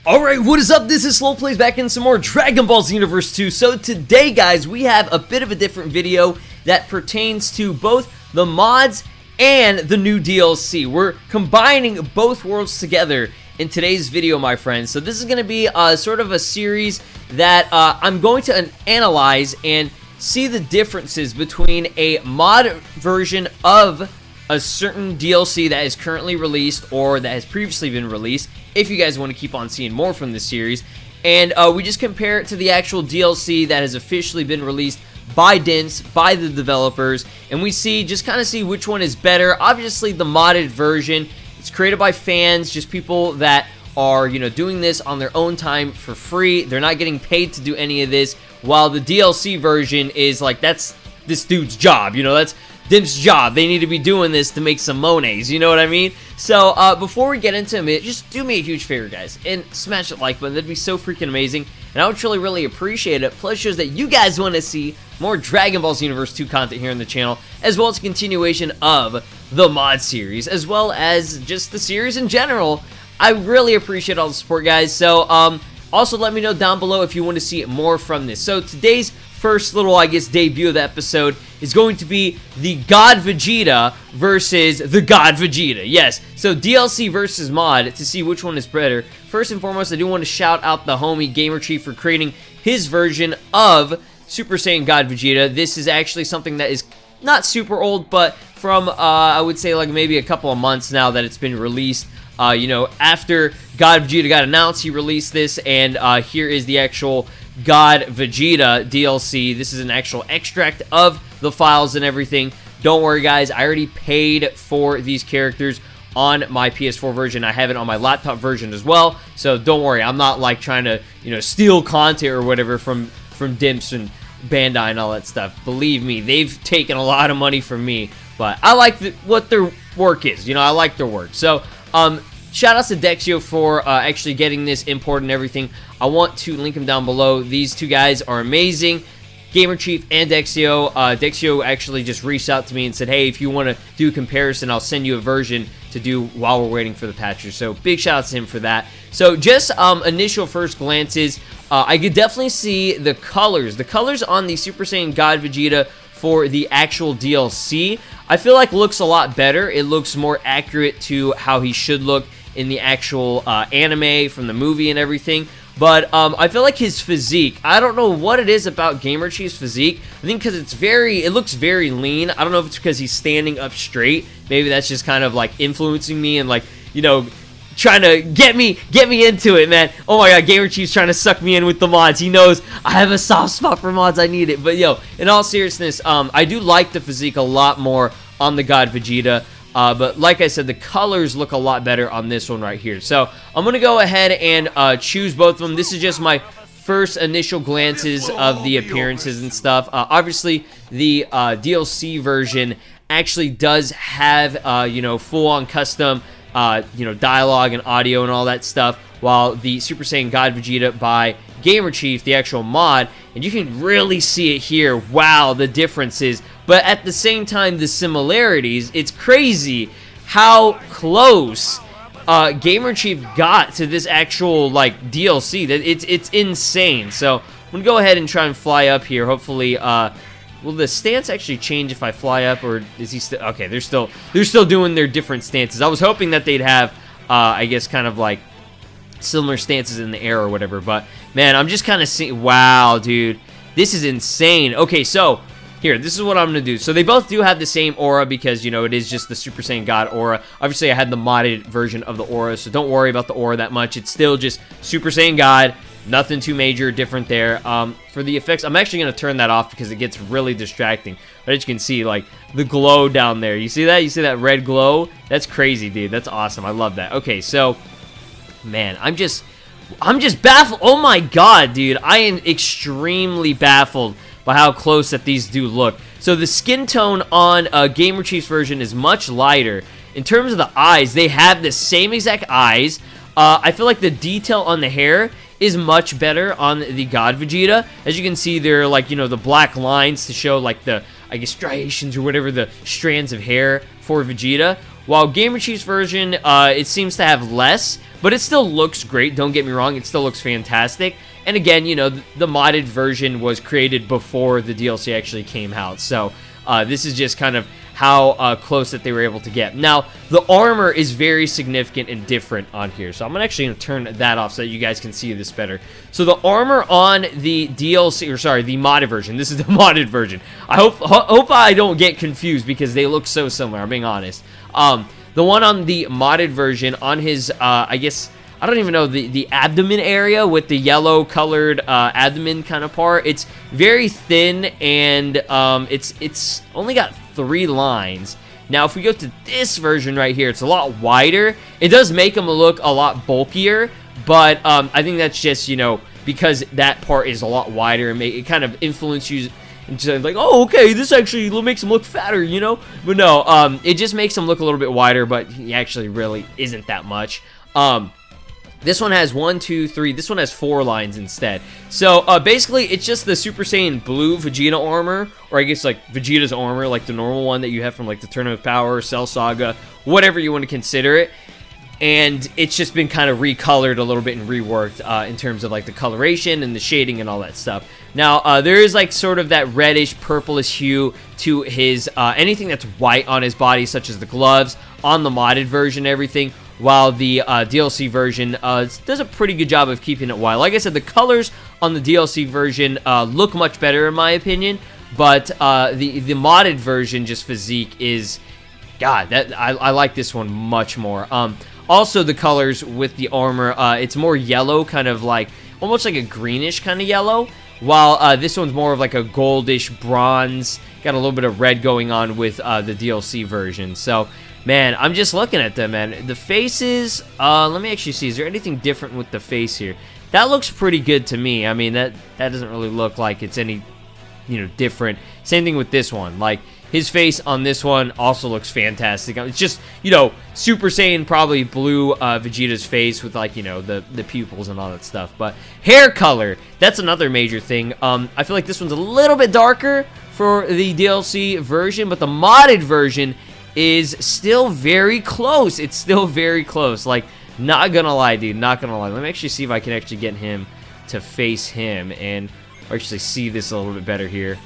Alright, what is up? This is SLOplays back in some more Dragon Ball Xenoverse 2. So today, guys, we have a bit of a different video that pertains to both the mods and the new DLC. We're combining both worlds together in today's video, my friends. So this is going to be sort of a series that I'm going to analyze and see the differences between a mod version of a certain DLC that is currently released or that has previously been released, if you guys want to keep on seeing more from this series, and we just compare it to the actual DLC that has officially been released by Dints, by the developers, and we see, just kind of see which one is better. Obviously the modded version, it's created by fans, just people that are, you know, doing this on their own time for free. They're not getting paid to do any of this, while the DLC version is like, that's this dude's job, you know, that's Dim's job. They need to be doing this to make some monies, you know what I mean? So, before we get into it, just do me a huge favor, guys, and smash that like button. That'd be so freaking amazing, and I would really appreciate it. Plus, shows that you guys want to see more Dragon Ball Xenoverse 2 content here on the channel, as well as a continuation of the mod series, as well as just the series in general. I really appreciate all the support, guys. So, also let me know down below if you want to see more from this. So, today's first little, I guess, debut of the episode is going to be the God Vegeta versus the God Vegeta. Yes, so DLC versus mod to see which one is better. First and foremost, I do want to shout out the homie Gamer Chief for creating his version of Super Saiyan God Vegeta. This is actually something that is not super old, but from, I would say, like maybe a couple of months now that it's been released. You know, after God Vegeta got announced, he released this, and here is the actual God Vegeta DLC. This is an actual extract of the files and everything. Don't worry, guys, I already paid for these characters on my PS4 version. I have it on my laptop version as well, so don't worry, I'm not like trying to, you know, steal content or whatever from Dimps and Bandai and all that stuff. Believe me, they've taken a lot of money from me, but I like what their work is. You know, I like their work. So, shout outs to Dexio for actually getting this import and everything. I want to link them down below. These two guys are amazing. Gamer Chief and Dexio. Dexio actually just reached out to me and said, hey, if you want to do a comparison, I'll send you a version to do while we're waiting for the patches. So big shout out to him for that. So just initial first glances, I could definitely see the colors. The colors on the Super Saiyan God Vegeta for the actual DLC, I feel like looks a lot better. It looks more accurate to how he should look in the actual anime from the movie and everything. But I feel like his physique, I don't know what it is about Gamer Chief's physique. I think because it looks very lean. I don't know if it's because he's standing up straight. Maybe that's just kind of like influencing me and, like, you know, trying to get me into it, man. Oh my god, Gamer Chief's trying to suck me in with the mods. He knows I have a soft spot for mods. I need it. But yo, in all seriousness, I do like the physique a lot more on the God Vegeta. But like I said, the colors look a lot better on this one right here. So I'm going to go ahead and choose both of them. This is just my first initial glances of the appearances and stuff. Obviously, the DLC version actually does have, you know, full-on custom, you know, dialogue and audio and all that stuff, while the Super Saiyan God Vegeta by Gamer Chief, the actual mod, and you can really see it here. Wow, the differences. But at the same time, the similarities, it's crazy how close Gamer Chief got to this actual, like, DLC. It's insane. So I'm gonna go ahead and try and fly up here. Hopefully, will the stance actually change if I fly up, or is he still okay? They're still doing their different stances. I was hoping that they'd have, I guess, kind of like similar stances in the air or whatever. But man, I'm just kind of seeing. Wow, dude, this is insane. Okay, so here, this is what I'm going to do. So they both do have the same aura because, you know, it is just the Super Saiyan God aura. Obviously, I had the modded version of the aura, so don't worry about the aura that much. It's still just Super Saiyan God. Nothing too major different there. For the effects, I'm actually going to turn that off because it gets really distracting. But as you can see, like, the glow down there. You see that? You see that red glow? That's crazy, dude. That's awesome. I love that. Okay, so, man, I'm just baffled. Oh my god, dude. I am extremely baffled by how close that these do look. So the skin tone on Gamer Chief's version is much lighter. In terms of the eyes, they have the same exact eyes. I feel like the detail on the hair is much better on the God Vegeta. As you can see, there are, like, you know, the black lines to show, like, the, I guess, striations or whatever, the strands of hair for Vegeta. while Gamer Chief's version, it seems to have less, but it still looks great. Don't get me wrong, it still looks fantastic. And again, you know, the modded version was created before the DLC actually came out, so this is just kind of how close that they were able to get. Now, the armor is very significant and different on here, so I'm actually going to turn that off so that you guys can see this better. So the armor on the DLC, or sorry, the modded version, this is the modded version. I hope I don't get confused because they look so similar, I'm being honest. The one on the modded version, on his, I guess, I don't even know, the abdomen area with the yellow colored abdomen kind of part, it's very thin, and it's only got 3 lines. Now, if we go to this version right here, it's a lot wider. It does make him look a lot bulkier, but I think that's just, you know, because that part is a lot wider, and it kind of influences you into like, oh, okay, this actually makes him look fatter, you know? But no, it just makes him look a little bit wider, but he actually really isn't that much. This one has 1, 2, 3. This one has 4 lines instead. So, basically, it's just the Super Saiyan Blue Vegeta armor, or I guess, like, Vegeta's armor, like the normal one that you have from, like, the Tournament of Power, Cell Saga, whatever you want to consider it. And it's just been kind of recolored a little bit and reworked in terms of, like, the coloration and the shading and all that stuff. Now, there is, like, sort of that reddish, purplish hue to his, anything that's white on his body, such as the gloves, on the modded version, everything. While the DLC version does a pretty good job of keeping it white. Like I said, the colors on the DLC version look much better in my opinion, but the modded version, just Physique, is, God, that I like this one much more. Also, the colors with the armor, it's more yellow, kind of like, almost like a greenish kind of yellow, while this one's more of like a goldish bronze, got a little bit of red going on with the DLC version. So, man, I'm just looking at them, man. The faces, let me actually see. Is there anything different with the face here? That looks pretty good to me. I mean, that doesn't really look like it's any, you know, different. Same thing with this one. Like, his face on this one also looks fantastic. It's just, you know, Super Saiyan probably Blue Vegeta's face with, like, you know, the pupils and all that stuff. But hair color, that's another major thing. I feel like this one's a little bit darker for the DLC version, but the modded version is still very close. It's still very close. Like, not gonna lie, dude, not gonna lie. Let me actually see if I can actually get him to face him and actually see this a little bit better here.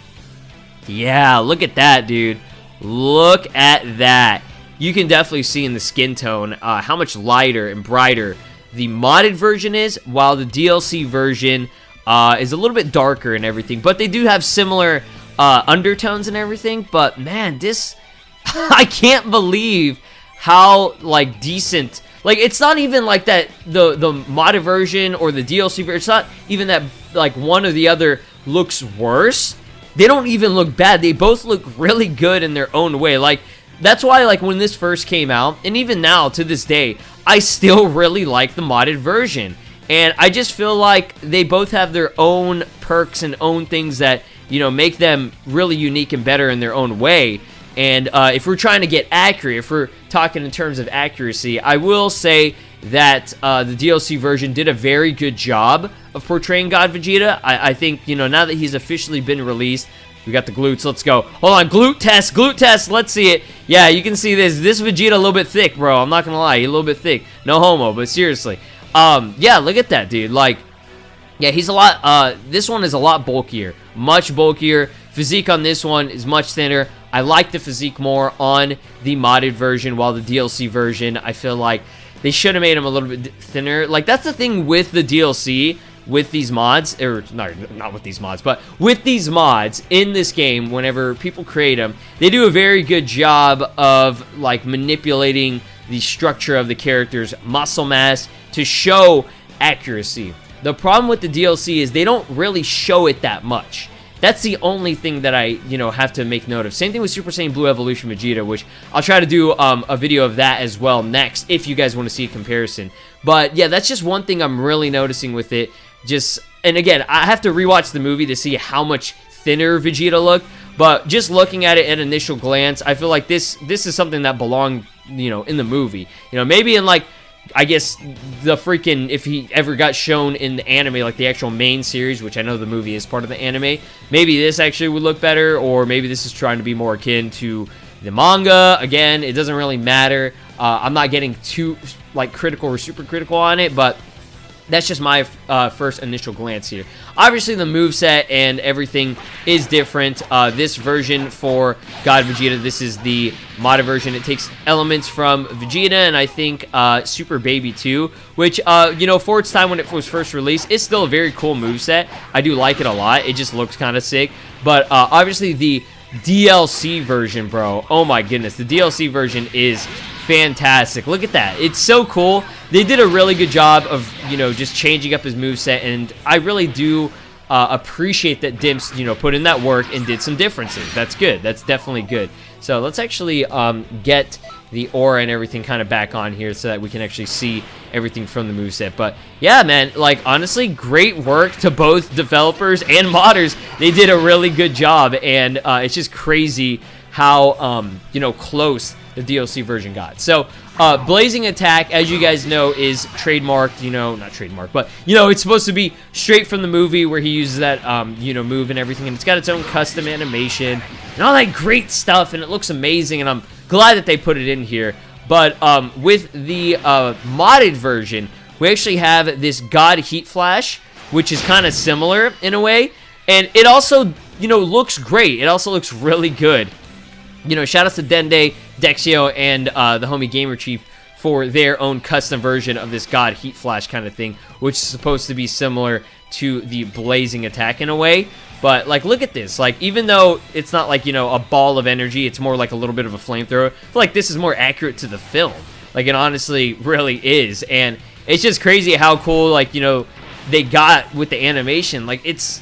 Yeah, look at that, dude. Look at that. You can definitely see in the skin tone how much lighter and brighter the modded version is, while the DLC version is a little bit darker and everything. But they do have similar undertones and everything. But, man, this... I can't believe how, like, decent... Like, it's not even like that, the modded version or the DLC version, it's not even that, like, one or the other looks worse. They don't even look bad. They both look really good in their own way. Like, that's why, like, when this first came out, and even now, to this day, I still really like the modded version. And I just feel like they both have their own perks and own things that, you know, make them really unique and better in their own way. And if we're trying to get accurate, if we're talking in terms of accuracy, I will say that the DLC version did a very good job of portraying God Vegeta. I think, you know, now that he's officially been released, we got the glutes. Let's go. Hold on, glute test. Let's see it. Yeah, you can see this Vegeta a little bit thick, bro. I'm not gonna lie, he's a little bit thick. No homo, but seriously. Yeah, look at that, dude. Like, yeah, he's a lot. This one is a lot bulkier, much bulkier. Physique on this one is much thinner. I like the Physique more on the modded version, while the DLC version, I feel like they should have made him a little bit thinner. Like, that's the thing with the DLC, with these mods, or not with these mods, but with these mods in this game, whenever people create them, they do a very good job of, like, manipulating the structure of the character's muscle mass to show accuracy. The problem with the DLC is they don't really show it that much. That's the only thing that I, you know, have to make note of. Same thing with Super Saiyan Blue Evolution Vegeta, which I'll try to do a video of that as well next, if you guys want to see a comparison. But yeah, that's just one thing I'm really noticing with it. Just, and again, I have to rewatch the movie to see how much thinner Vegeta looked. But just looking at it at initial glance, I feel like this is something that belonged, you know, in the movie. You know, maybe in, like, I guess the freaking, if he ever got shown in the anime, like the actual main series, which I know the movie is part of the anime, maybe this actually would look better, or maybe this is trying to be more akin to The manga, again, it doesn't really matter. I'm not getting too, like, critical or super critical on it, but that's just my first initial glance here. Obviously, the moveset and everything is different. This version for God Vegeta, this is the modded version. It takes elements from Vegeta and I think Super Baby 2, which, you know, for its time when it was first released, it's still a very cool moveset. I do like it a lot. It just looks kind of sick. But obviously, the DLC version, bro, oh my goodness, the DLC version is fantastic. Look at that. It's so cool. They did a really good job of, you know, just changing up his moveset, and I really do appreciate that Dimps, you know, put in that work and did some differences. That's good. That's definitely good. So let's actually get the aura and everything kind of back on here so that we can actually see everything from the moveset. But yeah, man, like, honestly, great work to both developers and modders. They did a really good job, and it's just crazy how, you know, close the DLC version got. So, Blazing Attack, as you guys know, is trademarked, you know, not trademarked, but, you know, it's supposed to be straight from the movie where he uses that, you know, move and everything, and it's got its own custom animation and all that great stuff, and it looks amazing, and I'm glad that they put it in here. But, with the, modded version, we actually have this God Heat Flash, which is kind of similar in a way, and it also, you know, looks great. It also looks really good. You know, shout out to Dende, Dexio, and the homie Gamer Chief for their own custom version of this God Heat Flash kind of thing, which is supposed to be similar to the Blazing Attack in a way. But, like, look at this. Like, even though it's not like, you know, a ball of energy, it's more like a little bit of a flamethrower, I feel like this is more accurate to the film. Like, it honestly really is. And it's just crazy how cool, like, you know, they got with the animation. Like, it's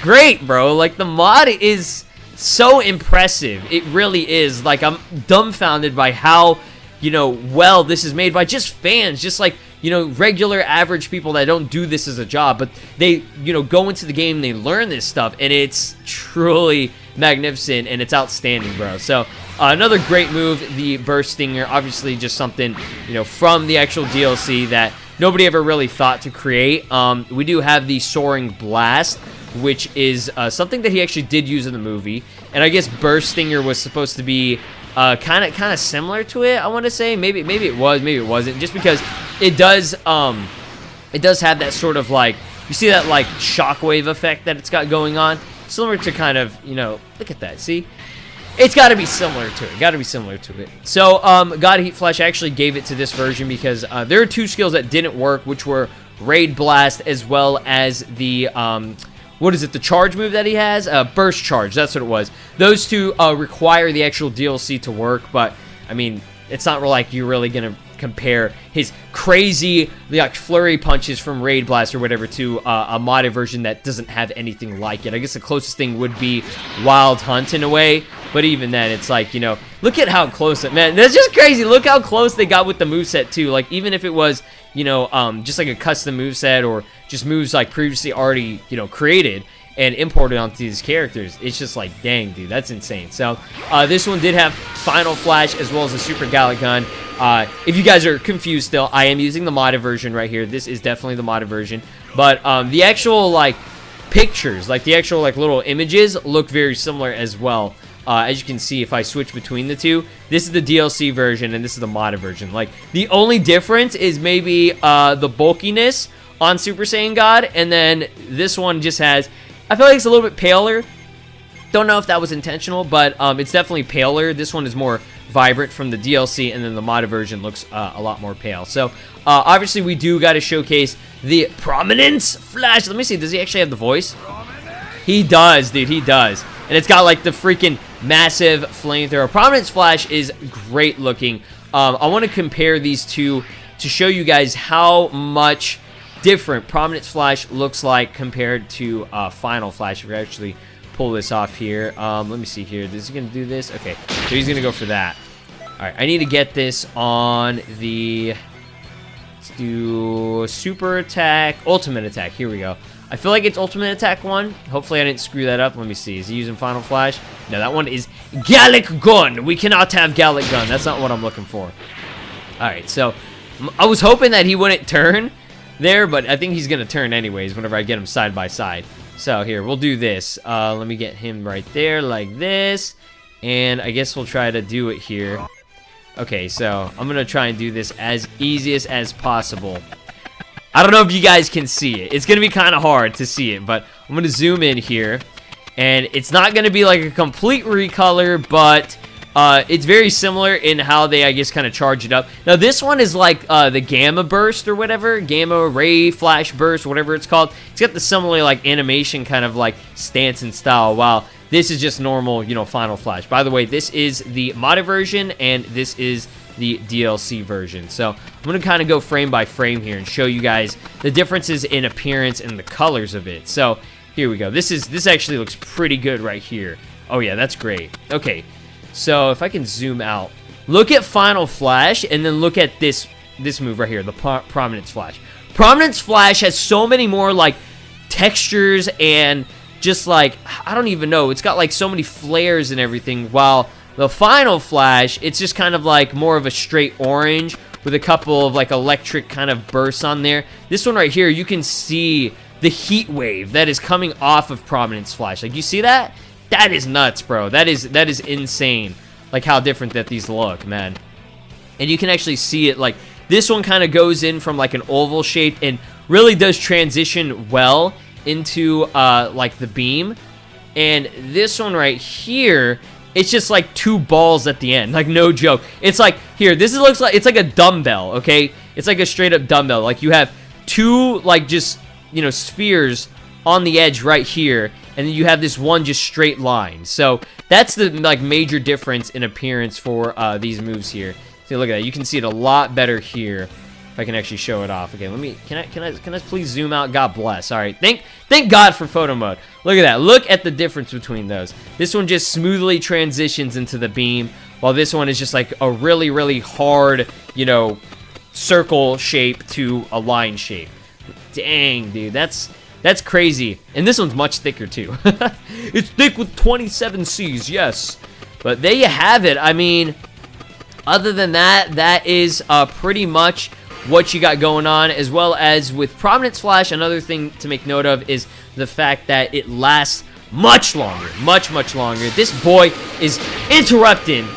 great, bro. Like, the mod is so impressive. It really is. Like, I'm dumbfounded by how, you know, well this is made by just fans, just like, you know, regular average people that don't do this as a job, but they, you know, go into the game, they learn this stuff, and it's truly magnificent, and it's outstanding, bro. So another great move, the Burst Stinger, obviously just something, you know, from the actual DLC that nobody ever really thought to create. We do have the Soaring Blast, which is something that he actually did use in the movie, and I guess Burst Stinger was supposed to be kind of similar to it. I want to say maybe it was, maybe it wasn't, just because it does have that sort of, like, you see that, like, shockwave effect that it's got going on, similar to kind of, you know, look at that, see, it's got to be similar to it. So God Heat Flash actually gave it to this version because there are two skills that didn't work, which were Raid Blast as well as the what is it, the charge move that he has? Burst Charge, that's what it was. Those two require the actual DLC to work, but, I mean, it's not like you're really going to compare his crazy, like, flurry punches from Raid Blast or whatever to a modded version that doesn't have anything like it. I guess the closest thing would be Wild Hunt in a way, but even then, it's like, you know, look at how close it, man, that's just crazy. Look how close they got with the moveset, too. Like, even if it was, you know, just like a custom moveset or just moves, like, previously already, you know, created and imported onto these characters, it's just like, dang, dude, that's insane. So, this one did have Final Flash as well as the Super Gallic Gun. If you guys are confused still, I am using the modded version right here. This is definitely the modded version. But, the actual, like, pictures, like, the actual, like, little images look very similar as well. As you can see, if I switch between the two, this is the DLC version and this is the modded version. Like, the only difference is maybe the bulkiness on Super Saiyan God, and then this one just has, I feel like it's a little bit paler. Don't know if that was intentional, but it's definitely paler. This one is more vibrant from the DLC, and then the modded version looks a lot more pale. So, obviously, we do got to showcase the Prominence Flash. Let me see, does he actually have the voice? He does, dude, he does. And it's got, like, the freaking massive flamethrower. Prominence Flash is great looking. I want to compare these two to show you guys how much different Prominence Flash looks like compared to Final Flash. If we actually pull this off here. Let me see here. Is he going to do this? Okay, so he's going to go for that. All right, I need to get this on the... Let's do Super Attack, Ultimate Attack. Here we go. I feel like it's Ultimate Attack 1. Hopefully I didn't screw that up. Let me see. Is he using Final Flash? No, that one is Gallic Gun. We cannot have Gallic Gun. That's not what I'm looking for. Alright, so I was hoping that he wouldn't turn there, but I think he's going to turn anyways whenever I get him side by side. So here, we'll do this. Let me get him right there like this. And I guess we'll try to do it here. Okay, so I'm going to try and do this as easiest as possible. I don't know if you guys can see it. It's going to be kind of hard to see it, but I'm going to zoom in here. And it's not going to be like a complete recolor, but it's very similar in how they, I guess, kind of charge it up. Now, this one is like the Gamma Burst or whatever. Gamma Ray Flash Burst, whatever it's called. It's got the similar, like, animation kind of, like, stance and style, while this is just normal, you know, Final Flash. By the way, this is the modded version, and this is the DLC version. So I'm going to kind of go frame by frame here and show you guys the differences in appearance and the colors of it. So here we go. This actually looks pretty good right here. Oh, yeah, that's great. Okay. So if I can zoom out, look at Final Flash, and then look at this move right here, the Prominence Flash. Prominence Flash has so many more, like, textures and just, like, I don't even know. It's got, like, so many flares and everything, while the Final Flash, it's just kind of, like, more of a straight orange with a couple of, like, electric kind of bursts on there. This one right here, you can see the heat wave that is coming off of Prominence Flash. Like, you see that? That is nuts, bro. That is insane. Like, how different that these look, man. And you can actually see it, like, this one kind of goes in from, like, an oval shape and really does transition well into, like, the beam. And this one right here, it's just, like, two balls at the end. Like, no joke. It's like, here, this looks like, it's like a dumbbell, okay? It's like a straight-up dumbbell. Like, you have two, like, just, you know, spheres on the edge right here, and then you have this one just straight line. So that's the, like, major difference in appearance for these moves here. See, look at that. You can see it a lot better here. If I can actually show it off. Okay, let me, can I please zoom out? God bless. All right, thank God for photo mode. Look at that. Look at the difference between those. This one just smoothly transitions into the beam, while this one is just like a really, really hard, you know, circle shape to a line shape. Dang, dude, that's crazy. And this one's much thicker, too. It's thick with 27 C's, yes. But there you have it. I mean, other than that, that is pretty much what you got going on, as well as with Prominence Flash. Another thing to make note of is the fact that it lasts much longer. Much longer. This boy is interrupting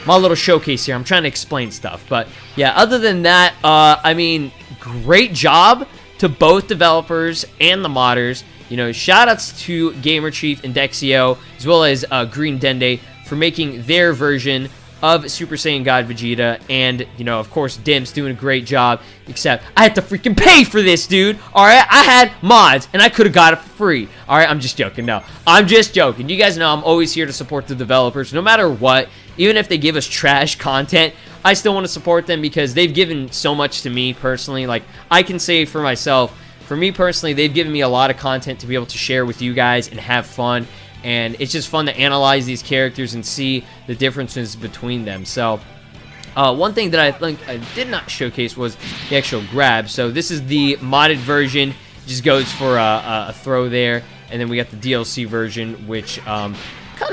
my little showcase here. I'm trying to explain stuff. But, yeah, other than that, I mean, great job to both developers and the modders. You know, shoutouts to Gamer Chief and Dexio, as well as Green Dende, for making their version of Super Saiyan God Vegeta. And, you know, of course, Dim's doing a great job, except I had to freaking pay for this, dude. Alright, I had mods, and I could have got it for free. Alright, I'm just joking. No, I'm just joking. You guys know I'm always here to support the developers, no matter what. Even if they give us trash content, I still want to support them because they've given so much to me personally. Like, I can say for myself, for me personally, they've given me a lot of content to be able to share with you guys and have fun. And it's just fun to analyze these characters and see the differences between them. So, one thing that I think I did not showcase was the actual grab. So, this is the modded version. It just goes for a throw there. And then we got the DLC version, which kind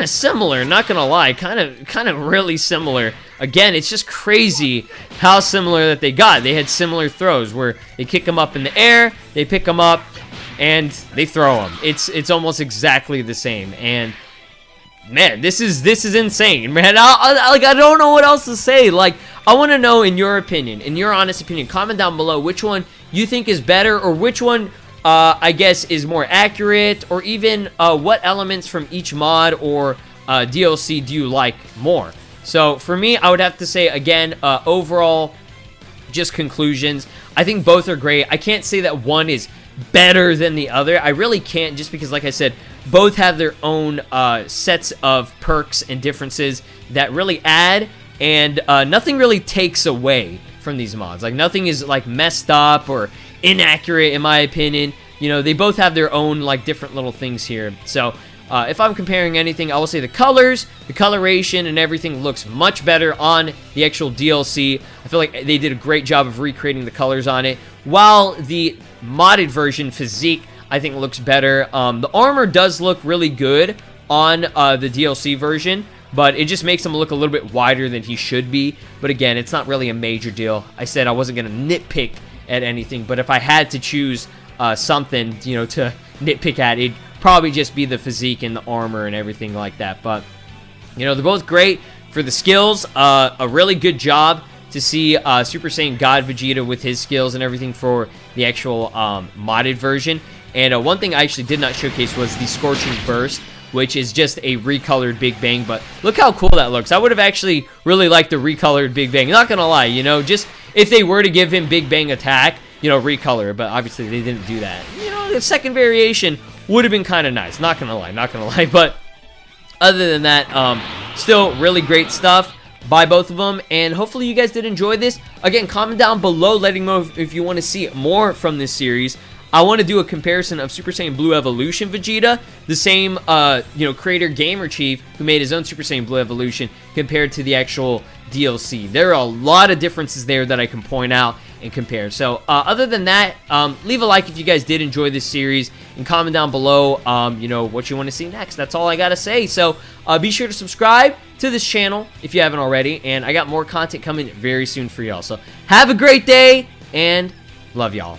of similar, not gonna lie, kind of really similar. Again, it's just crazy how similar that they got. They had similar throws where they kick them up in the air, they pick them up, and they throw them. It's almost exactly the same. And man, this is insane, man. I don't know what else to say. Like, I want to know, in your opinion, in your honest opinion, comment down below which one you think is better, or which one I guess is more accurate, or even what elements from each mod or DLC do you like more. So for me, I would have to say, again, overall, just conclusions, I think both are great. I can't say that one is better than the other. I really can't, just because, like I said, both have their own sets of perks and differences that really add, and nothing really takes away from these mods. Like, nothing is like messed up or inaccurate, in my opinion. You know, they both have their own, like, different little things here. So if I'm comparing anything, I will say the colors, the coloration, and everything looks much better on the actual DLC. I feel like they did a great job of recreating the colors on it, while the modded version, Physique, I think looks better. The armor does look really good on the DLC version, but it just makes him look a little bit wider than he should be. But again, it's not really a major deal. I said I wasn't going to nitpick at anything, but if I had to choose something, you know, to nitpick at, it'd probably just be the physique and the armor and everything like that. But You know, they're both great for the skills. A really good job to see Super Saiyan God Vegeta with his skills and everything for the actual modded version. And one thing I actually did not showcase was the Scorching Burst, which is just a recolored Big Bang. But look how cool that looks. I would have actually really liked the recolored Big Bang. Not gonna lie, you know, just if they were to give him Big Bang Attack, you know, recolor. But obviously they didn't do that. You know, the second variation would have been kind of nice. Not gonna lie. But other than that, still really great stuff by both of them, and hopefully you guys did enjoy this. Again, comment down below letting me know if you want to see more from this series. I want to do a comparison of Super Saiyan Blue Evolution Vegeta, the same you know, creator Gamer Chief who made his own Super Saiyan Blue Evolution, compared to the actual DLC. There are a lot of differences there that I can point out and compare. So other than that, leave a like if you guys did enjoy this series, and comment down below you know, what you want to see next. That's all I gotta say. So be sure to subscribe to this channel if you haven't already, and I got more content coming very soon for y'all. So have a great day, and love y'all.